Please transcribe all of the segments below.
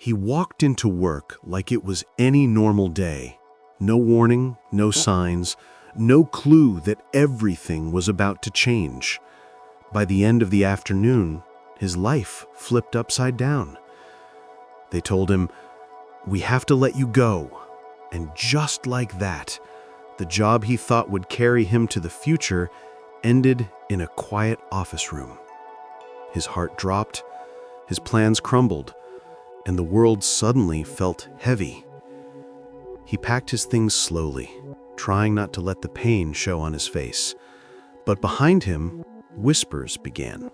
He walked into work like it was any normal day. No warning, no signs, no clue that everything was about to change. By the end of the afternoon, his life flipped upside down. They told him, "We have to let you go." And just like that, the job he thought would carry him to the future ended in a quiet office room. His heart dropped, his plans crumbled, and the world suddenly felt heavy. He packed his things slowly, trying not to let the pain show on his face. But behind him, whispers began.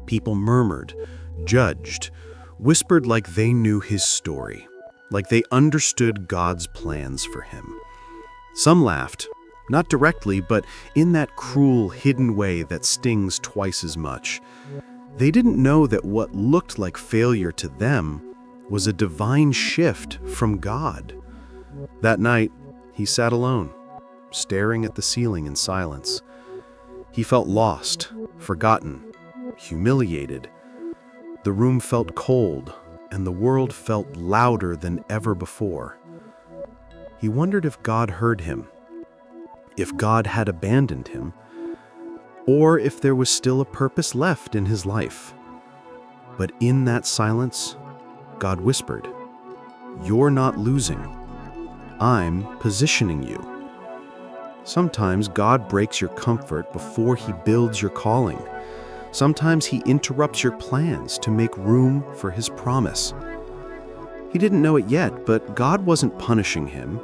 People murmured, judged, whispered like they knew his story, like they understood God's plans for him. Some laughed, not directly, but in that cruel, hidden way that stings twice as much. They didn't know that what looked like failure to them was a divine shift from God. That night, he sat alone, staring at the ceiling in silence. He felt lost, forgotten, humiliated. The room felt cold, and the world felt louder than ever before. He wondered if God heard him, if God had abandoned him, or if there was still a purpose left in his life. But in that silence, God whispered, "You're not losing. I'm positioning you." Sometimes God breaks your comfort before he builds your calling. Sometimes he interrupts your plans to make room for his promise. He didn't know it yet, but God wasn't punishing him.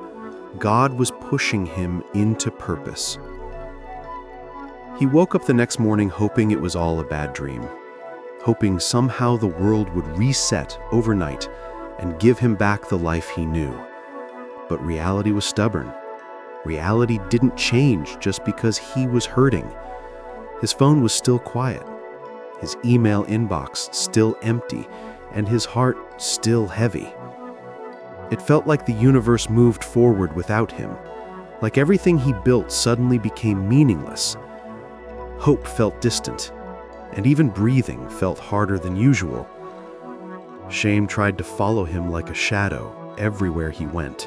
God was pushing him into purpose. He woke up the next morning hoping it was all a bad dream, hoping somehow the world would reset overnight and give him back the life he knew. But reality was stubborn. Reality didn't change just because he was hurting. His phone was still quiet, his email inbox still empty, and his heart still heavy. It felt like the universe moved forward without him, like everything he built suddenly became meaningless. Hope felt distant, and even breathing felt harder than usual. Shame tried to follow him like a shadow everywhere he went.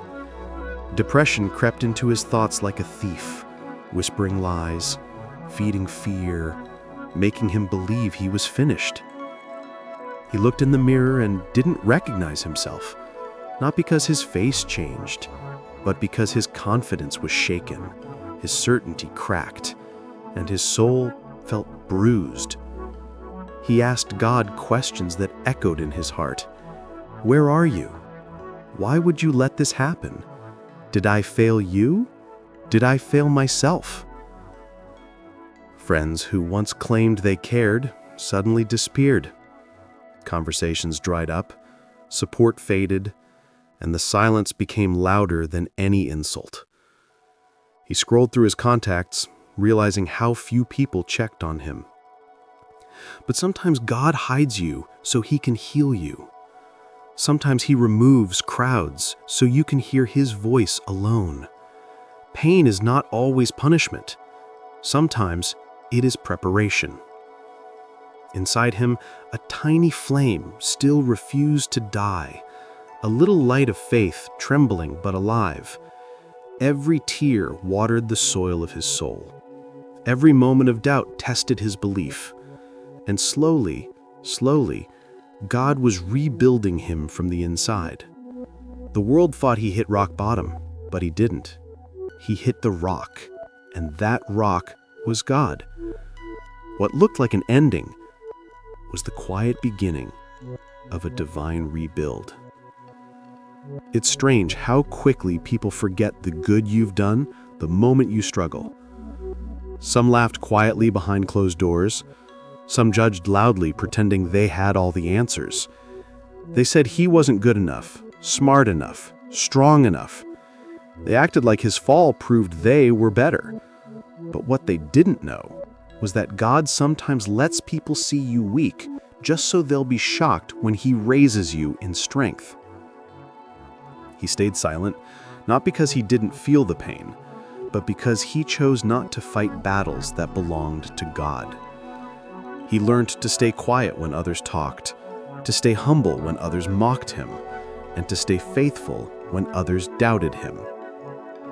Depression crept into his thoughts like a thief, whispering lies, feeding fear, making him believe he was finished. He looked in the mirror and didn't recognize himself, not because his face changed, but because his confidence was shaken, his certainty cracked, and his soul felt bruised. He asked God questions that echoed in his heart. Where are you? Why would you let this happen? Did I fail you? Did I fail myself? Friends who once claimed they cared suddenly disappeared. Conversations dried up, support faded, and the silence became louder than any insult. He scrolled through his contacts, realizing how few people checked on him. But sometimes God hides you so he can heal you. Sometimes he removes crowds so you can hear his voice alone. Pain is not always punishment. Sometimes it is preparation. Inside him, a tiny flame still refused to die, a little light of faith trembling but alive. Every tear watered the soil of his soul. Every moment of doubt tested his belief. And slowly, God was rebuilding him from the inside. The world thought he hit rock bottom, but he didn't. He hit the rock, and that rock was God. What looked like an ending was the quiet beginning of a divine rebuild. It's strange how quickly people forget the good you've done the moment you struggle. Some laughed quietly behind closed doors. Some judged loudly, pretending they had all the answers. They said he wasn't good enough, smart enough, strong enough. They acted like his fall proved they were better. But what they didn't know was that God sometimes lets people see you weak just so they'll be shocked when he raises you in strength. He stayed silent, not because he didn't feel the pain, but because he chose not to fight battles that belonged to God. He learned to stay quiet when others talked, to stay humble when others mocked him, and to stay faithful when others doubted him.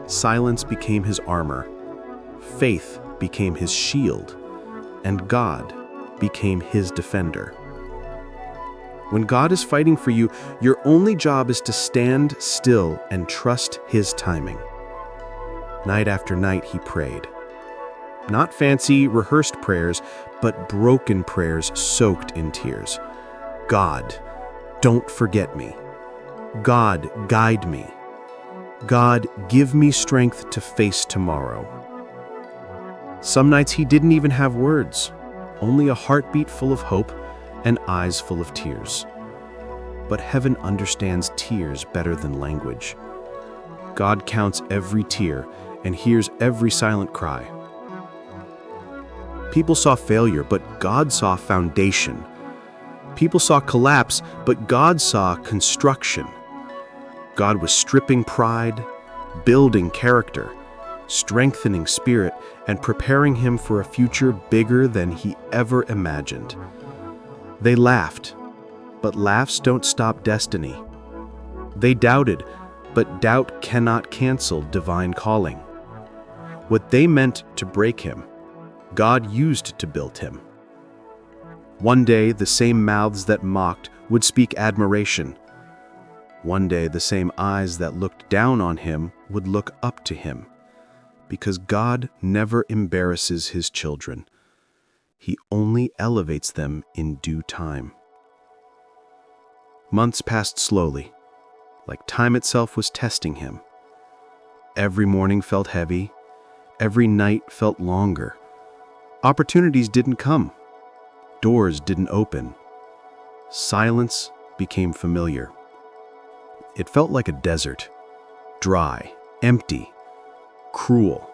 Silence became his armor, faith became his shield, and God became his defender. When God is fighting for you, your only job is to stand still and trust his timing. Night after night, he prayed. Not fancy, rehearsed prayers, but broken prayers soaked in tears. God, don't forget me. God, guide me. God, give me strength to face tomorrow. Some nights he didn't even have words, only a heartbeat full of hope and eyes full of tears. But heaven understands tears better than language. God counts every tear and hears every silent cry. People saw failure, but God saw foundation. People saw collapse, but God saw construction. God was stripping pride, building character, strengthening spirit, and preparing him for a future bigger than he ever imagined. They laughed, but laughs don't stop destiny. They doubted, but doubt cannot cancel divine calling. What they meant to break him, God used to build him. One day, the same mouths that mocked would speak admiration. One day, the same eyes that looked down on him would look up to him. Because God never embarrasses his children. He only elevates them in due time. Months passed slowly, like time itself was testing him. Every morning felt heavy. Every night felt longer. Opportunities didn't come. Doors didn't open. Silence became familiar. It felt like a desert, dry, empty, cruel.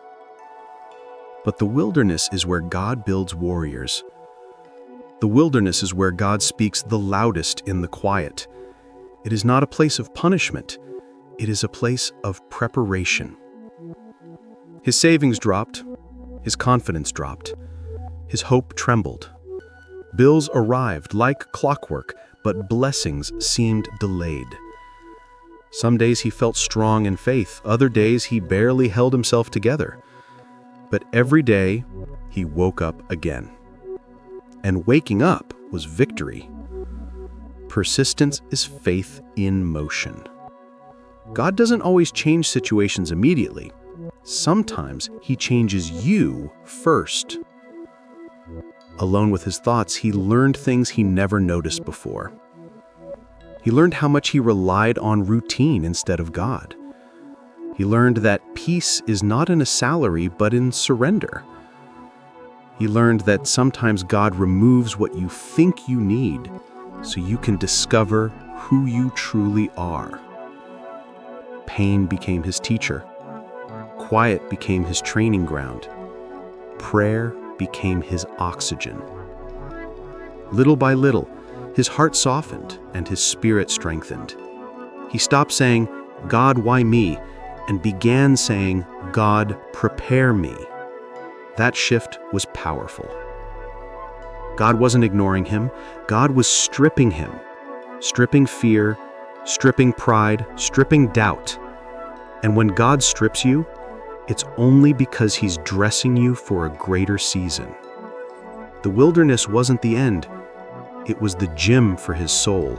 But the wilderness is where God builds warriors. The wilderness is where God speaks the loudest in the quiet. It is not a place of punishment. It is a place of preparation. His savings dropped. His confidence dropped. His hope trembled. Bills arrived like clockwork, but blessings seemed delayed. Some days he felt strong in faith. Other days he barely held himself together. But every day he woke up again. And waking up was victory. Persistence is faith in motion. God doesn't always change situations immediately. Sometimes he changes you first. Alone with his thoughts, he learned things he never noticed before. He learned how much he relied on routine instead of God. He learned that peace is not in a salary, but in surrender. He learned that sometimes God removes what you think you need so you can discover who you truly are. Pain became his teacher. Quiet became his training ground. Prayer became his oxygen. Little by little, his heart softened and his spirit strengthened. He stopped saying, "God, why me?" and began saying, "God, prepare me." That shift was powerful. God wasn't ignoring him. God was stripping him. Stripping fear, stripping pride, stripping doubt. And when God strips you, it's only because he's dressing you for a greater season. The wilderness wasn't the end. It was the gym for his soul.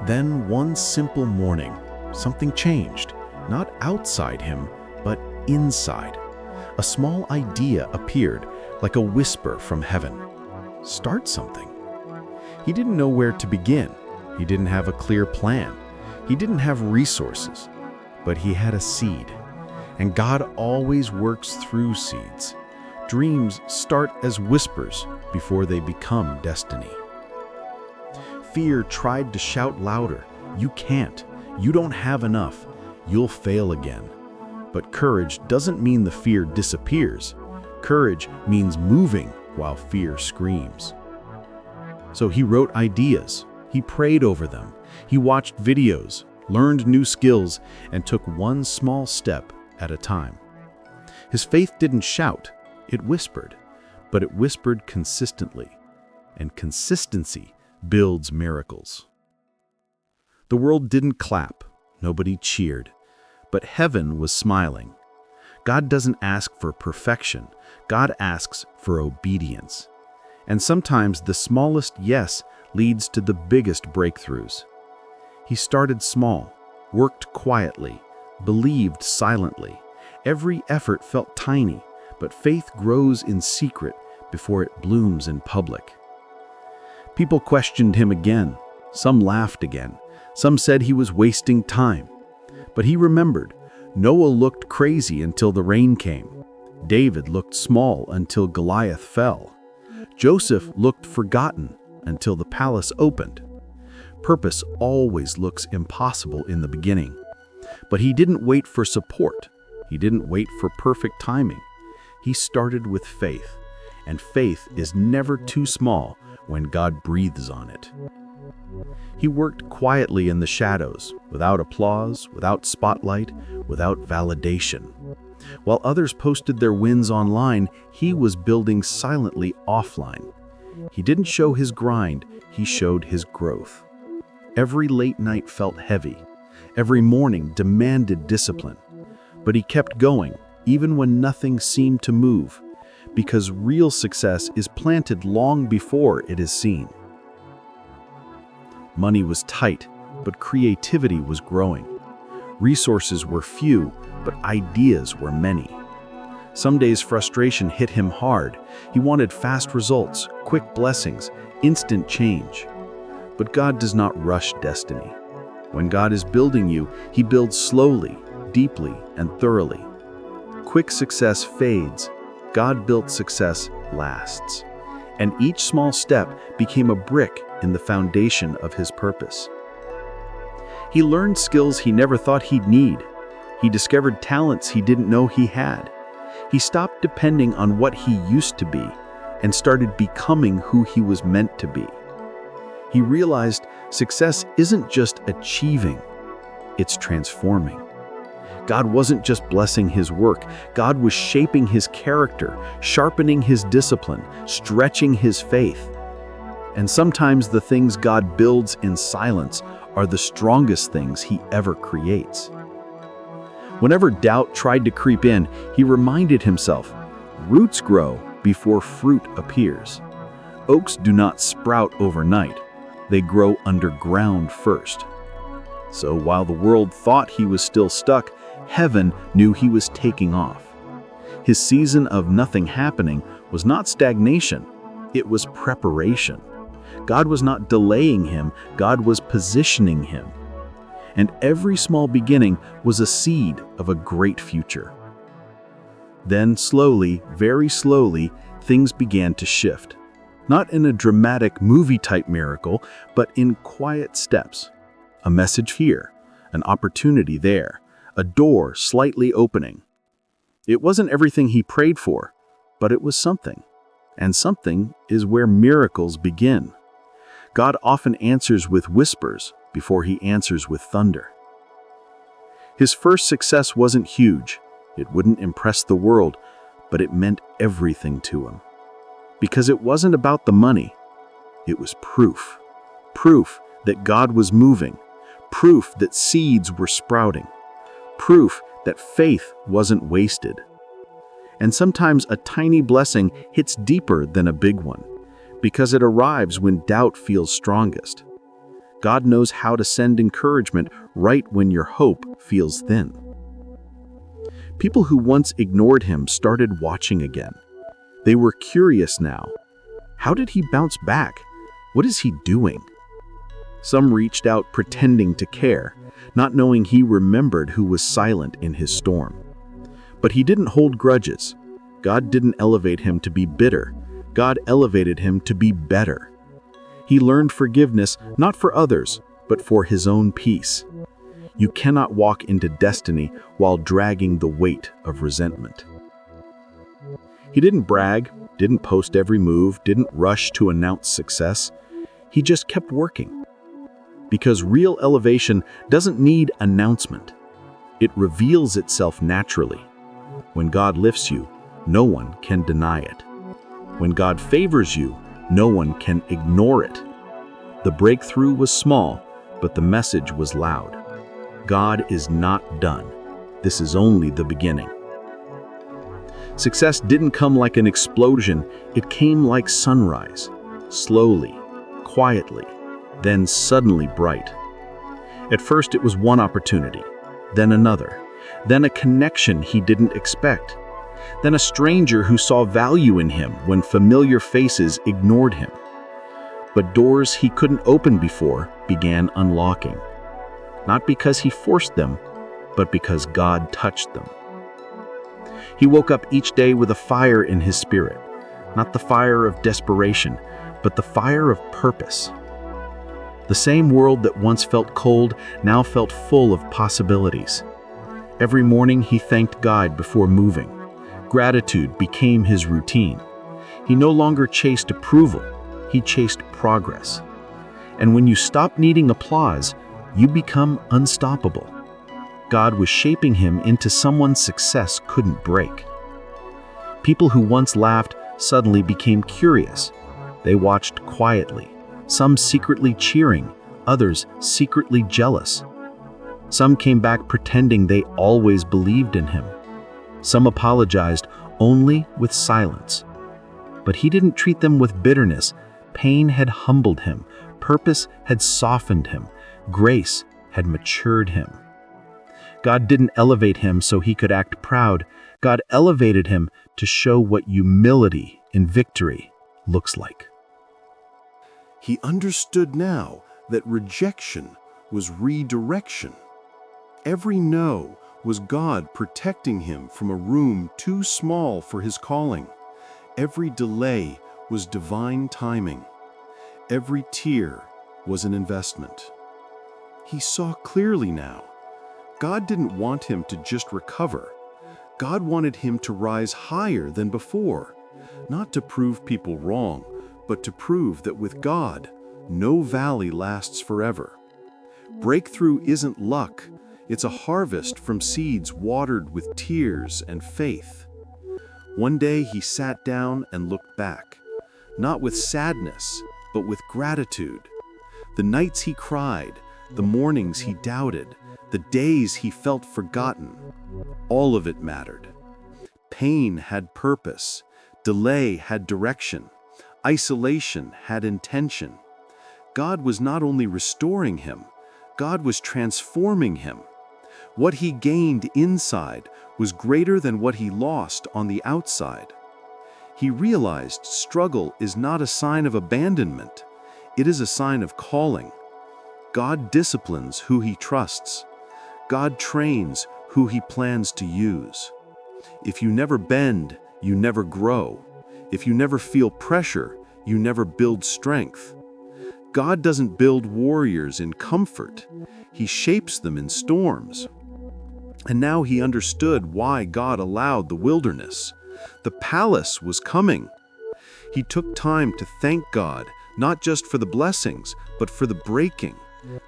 Then one simple morning, something changed, not outside him, but inside. A small idea appeared, like a whisper from heaven. Start something. He didn't know where to begin. He didn't have a clear plan. He didn't have resources, but he had a seed. And God always works through seeds. Dreams start as whispers before they become destiny. Fear tried to shout louder. You can't. You don't have enough. You'll fail again. But courage doesn't mean the fear disappears. Courage means moving while fear screams. So he wrote ideas. He prayed over them. He watched videos, learned new skills, and took one small step at a time. His faith didn't shout, it whispered, but it whispered consistently. And consistency builds miracles. The world didn't clap, nobody cheered, but heaven was smiling. God doesn't ask for perfection, God asks for obedience. And sometimes the smallest yes leads to the biggest breakthroughs. He started small, worked quietly, believed silently. Every effort felt tiny, but faith grows in secret before it blooms in public. People questioned him again. Some laughed again. Some said he was wasting time. But he remembered. Noah looked crazy until the rain came. David looked small until Goliath fell. Joseph looked forgotten until the palace opened. Purpose always looks impossible in the beginning. But he didn't wait for support. He didn't wait for perfect timing. He started with faith, and faith is never too small when God breathes on it. He worked quietly in the shadows, without applause, without spotlight, without validation. While others posted their wins online, he was building silently offline. He didn't show his grind, he showed his growth. Every late night felt heavy. Every morning demanded discipline. But he kept going, even when nothing seemed to move, because real success is planted long before it is seen. Money was tight, but creativity was growing. Resources were few, but ideas were many. Some days frustration hit him hard. He wanted fast results, quick blessings, instant change. But God does not rush destiny. When God is building you, He builds slowly, deeply, and thoroughly. Quick success fades. God-built success lasts. And each small step became a brick in the foundation of His purpose. He learned skills he never thought he'd need. He discovered talents he didn't know he had. He stopped depending on what he used to be and started becoming who he was meant to be. He realized success isn't just achieving, it's transforming. God wasn't just blessing his work, God was shaping his character, sharpening his discipline, stretching his faith. And sometimes the things God builds in silence are the strongest things He ever creates. Whenever doubt tried to creep in, he reminded himself, roots grow before fruit appears. Oaks do not sprout overnight, they grow underground first. So while the world thought he was still stuck, heaven knew he was taking off. His season of nothing happening was not stagnation, it was preparation. God was not delaying him, God was positioning him. And every small beginning was a seed of a great future. Then slowly, very slowly, things began to shift. Not in a dramatic movie-type miracle, but in quiet steps. A message here, an opportunity there, a door slightly opening. It wasn't everything he prayed for, but it was something. And something is where miracles begin. God often answers with whispers before He answers with thunder. His first success wasn't huge. It wouldn't impress the world, but it meant everything to him. Because it wasn't about the money. It was proof. Proof that God was moving. Proof that seeds were sprouting. Proof that faith wasn't wasted. And sometimes a tiny blessing hits deeper than a big one, because it arrives when doubt feels strongest. God knows how to send encouragement right when your hope feels thin. People who once ignored him started watching again. They were curious now. How did he bounce back? What is he doing? Some reached out pretending to care, not knowing he remembered who was silent in his storm. But he didn't hold grudges. God didn't elevate him to be bitter. God elevated him to be better. He learned forgiveness not for others, but for his own peace. You cannot walk into destiny while dragging the weight of resentment. He didn't brag, didn't post every move, didn't rush to announce success. He just kept working. Because real elevation doesn't need announcement. It reveals itself naturally. When God lifts you, no one can deny it. When God favors you, no one can ignore it. The breakthrough was small, but the message was loud. God is not done. This is only the beginning. Success didn't come like an explosion, it came like sunrise, slowly, quietly, then suddenly bright. At first it was one opportunity, then another, then a connection he didn't expect, then a stranger who saw value in him when familiar faces ignored him. But doors he couldn't open before began unlocking, not because he forced them, but because God touched them. He woke up each day with a fire in his spirit, not the fire of desperation, but the fire of purpose. The same world that once felt cold now felt full of possibilities. Every morning he thanked God before moving. Gratitude became his routine. He no longer chased approval, he chased progress. And when you stop needing applause, you become unstoppable. God was shaping him into someone success couldn't break. People who once laughed suddenly became curious. They watched quietly, some secretly cheering, others secretly jealous. Some came back pretending they always believed in him. Some apologized only with silence. But he didn't treat them with bitterness. Pain had humbled him, purpose had softened him, grace had matured him. God didn't elevate him so he could act proud. God elevated him to show what humility in victory looks like. He understood now that rejection was redirection. Every no was God protecting him from a room too small for his calling. Every delay was divine timing. Every tear was an investment. He saw clearly now. God didn't want him to just recover. God wanted him to rise higher than before, not to prove people wrong, but to prove that with God, no valley lasts forever. Breakthrough isn't luck, it's a harvest from seeds watered with tears and faith. One day he sat down and looked back, not with sadness, but with gratitude. The nights he cried, the mornings he doubted, the days he felt forgotten, all of it mattered. Pain had purpose, delay had direction, isolation had intention. God was not only restoring him, God was transforming him. What he gained inside was greater than what he lost on the outside. He realized struggle is not a sign of abandonment, it is a sign of calling. God disciplines who he trusts. God trains who he plans to use. If you never bend, you never grow. If you never feel pressure, you never build strength. God doesn't build warriors in comfort. He shapes them in storms. And now he understood why God allowed the wilderness. The palace was coming. He took time to thank God, not just for the blessings, but for the breaking.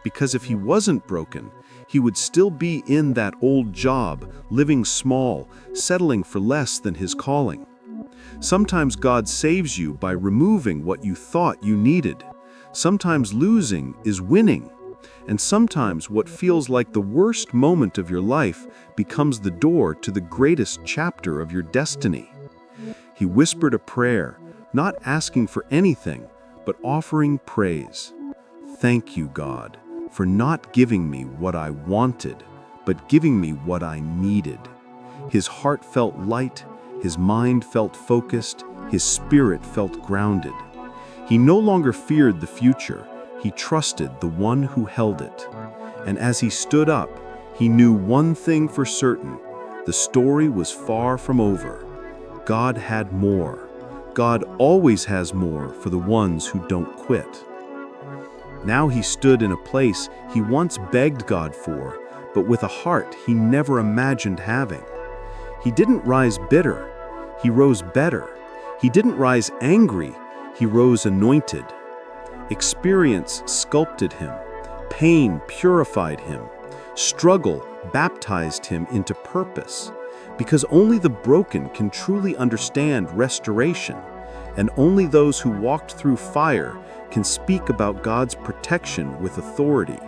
Because if he wasn't broken, he would still be in that old job, living small, settling for less than his calling. Sometimes God saves you by removing what you thought you needed. Sometimes losing is winning. And sometimes what feels like the worst moment of your life becomes the door to the greatest chapter of your destiny. He whispered a prayer, not asking for anything, but offering praise. Thank you, God, for not giving me what I wanted, but giving me what I needed. His heart felt light, his mind felt focused, his spirit felt grounded. He no longer feared the future, he trusted the one who held it. And as he stood up, he knew one thing for certain: the story was far from over. God had more. God always has more for the ones who don't quit. Now he stood in a place he once begged God for, but with a heart he never imagined having. He didn't rise bitter, he rose better. He didn't rise angry, he rose anointed. Experience sculpted him, pain purified him, struggle baptized him into purpose. Because only the broken can truly understand restoration. and only those who walked through fire can speak about God's protection with authority.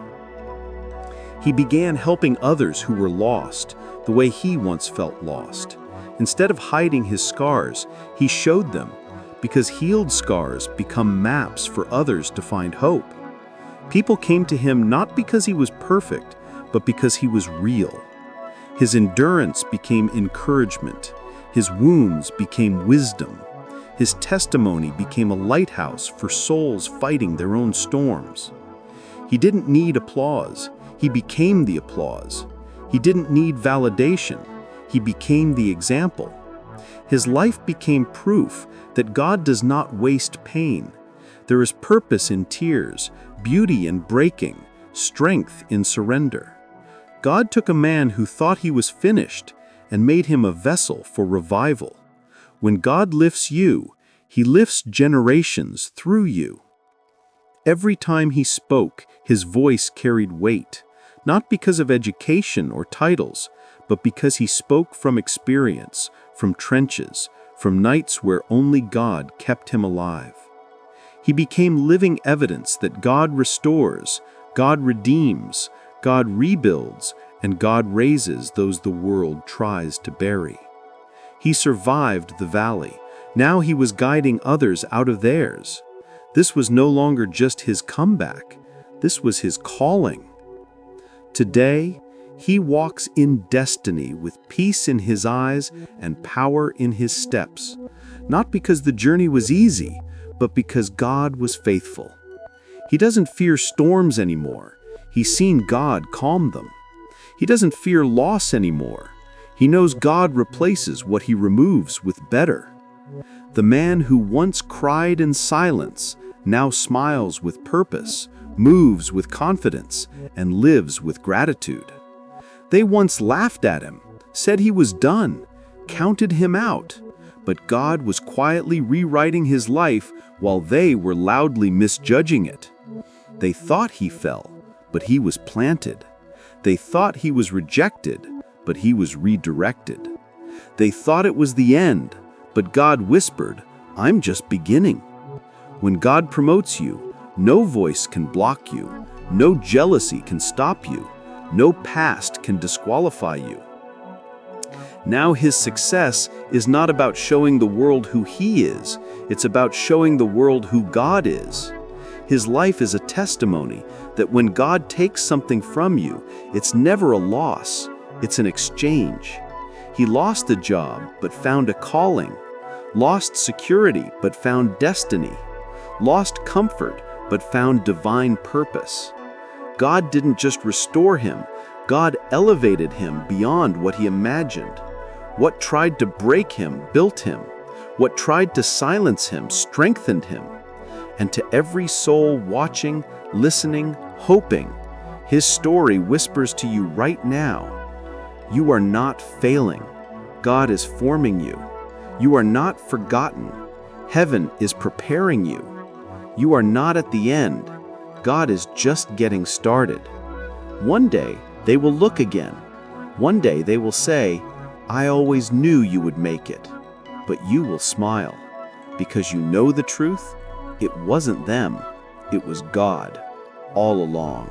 He began helping others who were lost, the way he once felt lost. Instead of hiding his scars, he showed them, because healed scars become maps for others to find hope. People came to him not because he was perfect, but because he was real. His endurance became encouragement. His wounds became wisdom. His testimony became a lighthouse for souls fighting their own storms. He didn't need applause. He became the applause. He didn't need validation. He became the example. His life became proof that God does not waste pain. There is purpose in tears, beauty in breaking, strength in surrender. God took a man who thought he was finished and made him a vessel for revival. When God lifts you, he lifts generations through you. Every time he spoke, his voice carried weight, not because of education or titles, but because he spoke from experience, from trenches, from nights where only God kept him alive. He became living evidence that God restores, God redeems, God rebuilds, and God raises those the world tries to bury. He survived the valley. Now he was guiding others out of theirs. This was no longer just his comeback. This was his calling. Today, he walks in destiny with peace in his eyes and power in his steps, not because the journey was easy, but because God was faithful. He doesn't fear storms anymore. He's seen God calm them. He doesn't fear loss anymore. He knows God replaces what he removes with better. The man who once cried in silence now smiles with purpose, moves with confidence, and lives with gratitude. They once laughed at him, said he was done, counted him out, but God was quietly rewriting his life while they were loudly misjudging it. They thought he fell, but he was planted. They thought he was rejected, but he was redirected. They thought it was the end, but God whispered, "I'm just beginning." When God promotes you, no voice can block you, no jealousy can stop you, no past can disqualify you. Now his success is not about showing the world who he is, it's about showing the world who God is. His life is a testimony that when God takes something from you, it's never a loss, it's an exchange. He lost a job but found a calling, lost security but found destiny, lost comfort but found divine purpose. God didn't just restore him, God elevated him beyond what he imagined. What tried to break him built him. What tried to silence him strengthened him. And to every soul watching, listening, hoping, his story whispers to you right now, you are not failing. God is forming you. You are not forgotten. Heaven is preparing you. You are not at the end. God is just getting started. One day, they will look again. One day they will say, "I always knew you would make it." But you will smile, because you know the truth. It wasn't them, it was God all along.